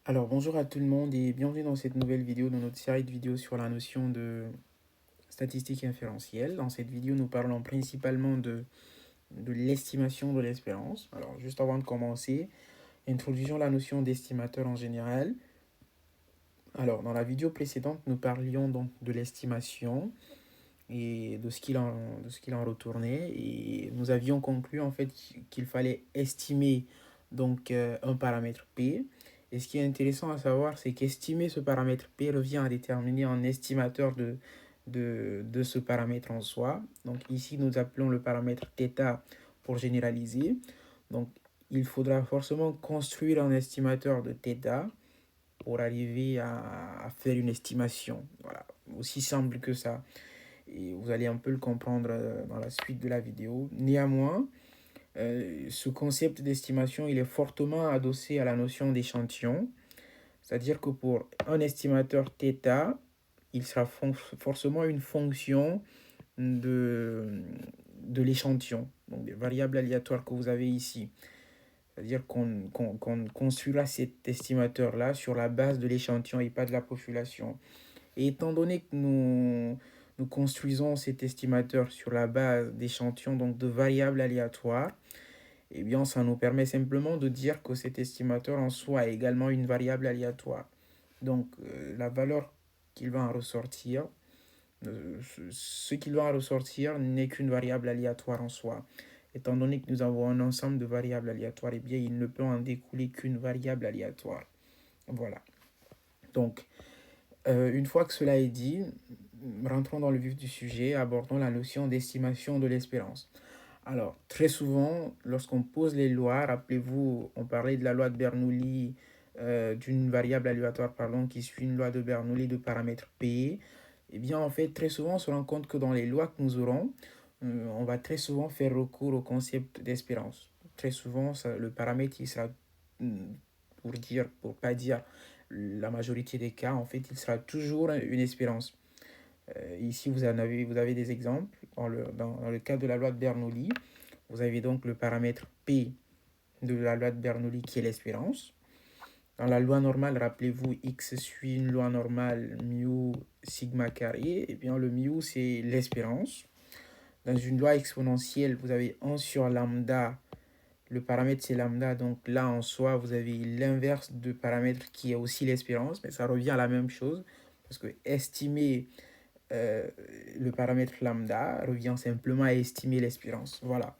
Alors bonjour à tout le monde et bienvenue dans cette nouvelle vidéo, dans notre série de vidéos sur la notion de statistique inférentielle. Dans cette vidéo, nous parlons principalement de l'estimation de l'espérance. Alors juste avant de commencer, introduisons la notion d'estimateur en général. Alors dans la vidéo précédente, nous parlions donc de l'estimation et de ce qu'il en retournait et nous avions conclu en fait qu'il fallait estimer un paramètre P. Et ce qui est intéressant à savoir, c'est qu'estimer ce paramètre P revient à déterminer un estimateur de ce paramètre en soi. Donc ici, nous appelons le paramètre θ pour généraliser. Donc il faudra forcément construire un estimateur de θ pour arriver à faire une estimation. Voilà, aussi simple que ça. Et vous allez un peu le comprendre dans la suite de la vidéo. Néanmoins, ce concept d'estimation, il est fortement adossé à la notion d'échantillon. C'est-à-dire que pour un estimateur θ, il sera forcément une fonction de, de l'échantillon, donc des variables aléatoires que vous avez ici. C'est-à-dire qu'on construira cet estimateur-là sur la base de l'échantillon et pas de la population. Et étant donné que nous construisons cet estimateur sur la base d'échantillons, donc de variables aléatoires, eh bien, ça nous permet simplement de dire que cet estimateur en soi est également une variable aléatoire. Donc, la valeur qu'il va en ressortir, ce qu'il va en ressortir n'est qu'une variable aléatoire en soi. Étant donné que nous avons un ensemble de variables aléatoires, eh bien, il ne peut en découler qu'une variable aléatoire. Voilà. Donc, une fois que cela est dit, rentrons dans le vif du sujet, abordons la notion d'estimation de l'espérance. Alors, très souvent, lorsqu'on pose les lois, rappelez-vous, on parlait de la loi de Bernoulli, d'une variable aléatoire, pardon, qui suit une loi de Bernoulli de paramètre P. Eh bien, en fait, très souvent, on se rend compte que dans les lois que nous aurons, on va très souvent faire recours au concept d'espérance. Très souvent, le paramètre, il sera, pour pas dire la majorité des cas, en fait, il sera toujours une espérance. Ici, vous avez des exemples. Dans le cas de la loi de Bernoulli, vous avez donc le paramètre P de la loi de Bernoulli qui est l'espérance. Dans la loi normale, rappelez-vous, X suit une loi normale mu sigma carré. Et bien, le mu, c'est l'espérance. Dans une loi exponentielle, vous avez 1 sur lambda. Le paramètre, c'est lambda. Donc là, en soi, vous avez l'inverse de paramètre qui est aussi l'espérance. Mais ça revient à la même chose. Parce que estimer euh, le paramètre lambda revient simplement à estimer l'espérance. Voilà.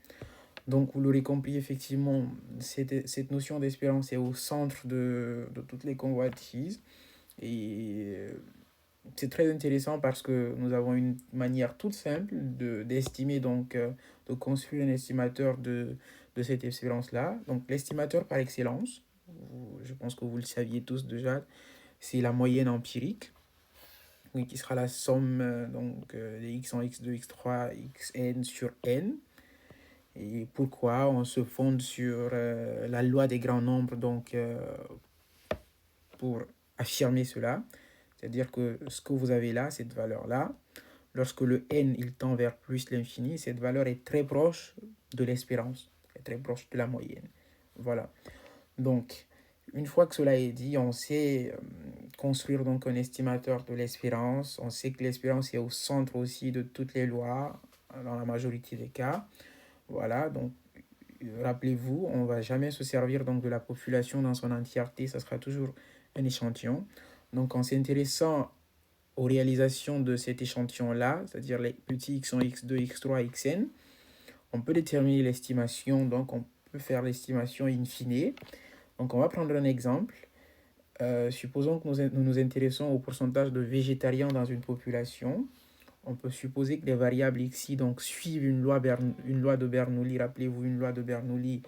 Donc, vous l'aurez compris, effectivement, cette notion d'espérance est au centre de toutes les convoitises. Et c'est très intéressant parce que nous avons une manière toute simple d'estimer, de construire un estimateur de cette espérance-là. Donc, l'estimateur par excellence, je pense que vous le saviez tous déjà, c'est la moyenne empirique, oui, qui sera la somme des x en x2, x3, xn sur n. Et pourquoi on se fonde sur la loi des grands nombres pour affirmer cela. C'est-à-dire que ce que vous avez là, cette valeur-là, lorsque le n il tend vers plus l'infini, cette valeur est très proche de l'espérance, est très proche de la moyenne. Voilà. Donc, une fois que cela est dit, on sait construire donc un estimateur de l'espérance. On sait que l'espérance est au centre aussi de toutes les lois, dans la majorité des cas. Voilà, donc rappelez-vous, on ne va jamais se servir donc de la population dans son entièreté, ça sera toujours un échantillon. Donc en s'intéressant aux réalisations de cet échantillon-là, c'est-à-dire les petits x1, x2, x3, xn, on peut déterminer l'estimation, donc on peut faire l'estimation in fine. Donc on va prendre un exemple. Supposons que nous nous intéressons au pourcentage de végétariens dans une population. On peut supposer que les variables xi donc, suivent une loi de Bernoulli. Rappelez-vous, une loi de Bernoulli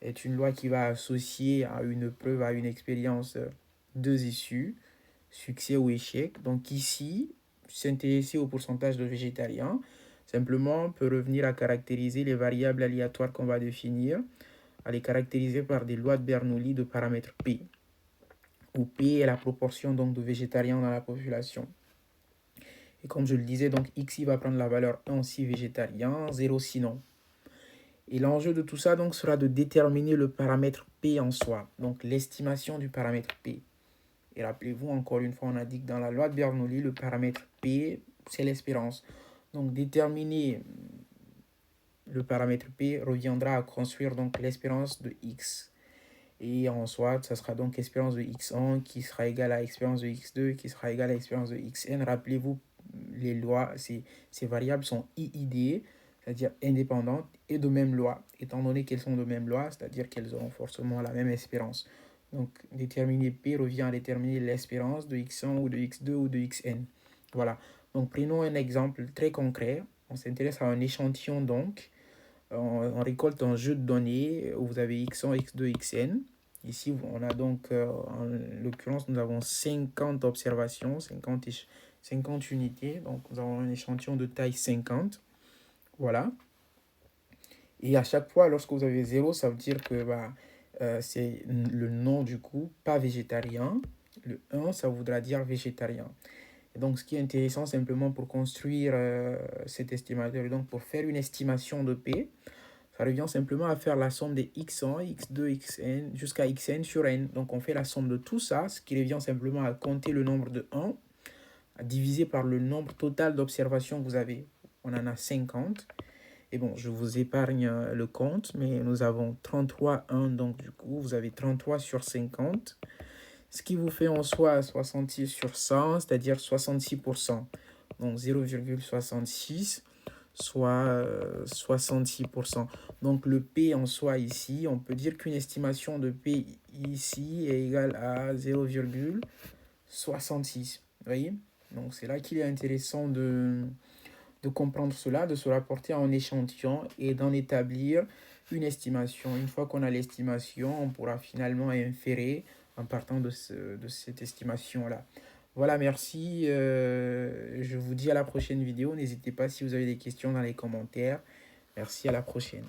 est une loi qui va associer à une preuve, à une expérience, deux issues, succès ou échec. Donc ici, s'intéresser au pourcentage de végétariens, simplement peut revenir à caractériser les variables aléatoires qu'on va définir, à les caractériser par des lois de Bernoulli de paramètre P, où P est la proportion donc, de végétariens dans la population. Et comme je le disais, donc X va prendre la valeur 1 si végétarien, 0 sinon. Et l'enjeu de tout ça donc sera de déterminer le paramètre P en soi, donc l'estimation du paramètre P. Et rappelez-vous, encore une fois, on a dit que dans la loi de Bernoulli, le paramètre P, c'est l'espérance. Donc, déterminer le paramètre P reviendra à construire donc l'espérance de X. Et en soit, ça sera donc espérance de X1 qui sera égale à espérance de X2 qui sera égale à espérance de Xn. Rappelez-vous, les lois, ces variables sont IID, c'est-à-dire indépendantes, et de même loi. Étant donné qu'elles sont de même loi, c'est-à-dire qu'elles auront forcément la même espérance. Donc, déterminer P revient à déterminer l'espérance de X1 ou de X2 ou de Xn. Voilà. Donc, prenons un exemple très concret. On s'intéresse à un échantillon donc. On récolte un jeu de données où vous avez X1, X2, Xn. Ici, on a donc, en l'occurrence, nous avons 50 observations, 50 unités. Donc, nous avons un échantillon de taille 50. Voilà. Et à chaque fois, lorsque vous avez 0, ça veut dire que c'est le nom du coup, pas végétarien. Le 1, ça voudra dire végétarien. Et donc, ce qui est intéressant simplement pour construire cet estimateur, et donc pour faire une estimation de P, ça revient simplement à faire la somme des x1, x2, xn jusqu'à xn sur n. Donc, on fait la somme de tout ça, ce qui revient simplement à compter le nombre de 1, à diviser par le nombre total d'observations que vous avez. On en a 50. Et bon, je vous épargne le compte, mais nous avons 33, 1, donc du coup, vous avez 33 sur 50, ce qui vous fait en soi 66 sur 100, c'est-à-dire 66%. Donc 0,66, soit 66%. Donc le P en soi ici, on peut dire qu'une estimation de P ici est égale à 0,66. Vous voyez? Donc c'est là qu'il est intéressant de comprendre cela, de se rapporter à un échantillon et d'en établir une estimation. Une fois qu'on a l'estimation, on pourra finalement inférer en partant de cette estimation-là. Voilà, merci. Je vous dis à la prochaine vidéo. N'hésitez pas si vous avez des questions dans les commentaires. Merci, à la prochaine.